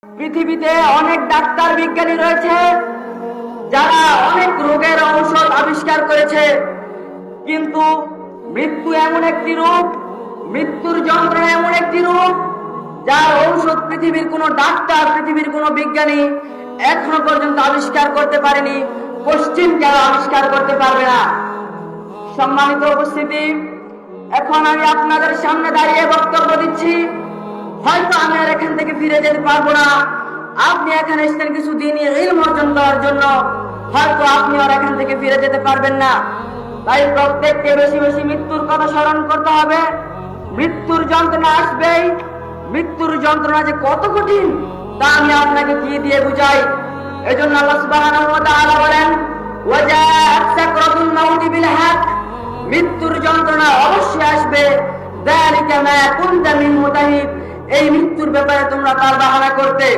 পৃথিবীতে অনেক ডাক্তার বিজ্ঞানী রয়েছে যারা অনেক রোগের ঔষধ আবিষ্কার করেছে, কিন্তু মৃত্যু এমন একটি রোগ, মৃত্যুর যন্ত্রণা এমন একটি রোগ যার ঔষধ পৃথিবীর কোনো ডাক্তার, পৃথিবীর কোনো বিজ্ঞানী এখনো পর্যন্ত আবিষ্কার করতে পারেনি, পশ্চিম কেউ আবিষ্কার করতে পারবে না। সম্মানিত উপস্থিতি, এখন আমি আপনাদের সামনে দাঁড়িয়ে বক্তব্য দিচ্ছি। হয়তো আমি আর এখান থেকে ফিরে যেতে পারবো না। আপনি এখানে এসেছেন কিছু দিনই ইলম অর্জন করার জন্য, হয়তো আপনি আর এখান থেকে ফিরে যেতে পারবেন না। তাই প্রত্যেককে বেশি বেশি মৃত্যুর কথা স্মরণ করতে হবে। মৃত্যুর যন্ত্রণা আসবেই। মৃত্যুর যন্ত্রণা যে কত কঠিন তা আমি আপনাকে কি দিয়ে বুঝাই। এজন্য আল্লাহ সুবহানাহু ওয়া তাআলা বলেন, ওয়াজাআত সাকরাতুল মাউতি বিল হক, মৃত্যুর যন্ত্রণা অবশ্যই আসবে। যালিকা মা কুনতা মিনহু তাহিদ, এই মৃত্যুর ব্যাপারে তোমরা তার বাহানা করতে।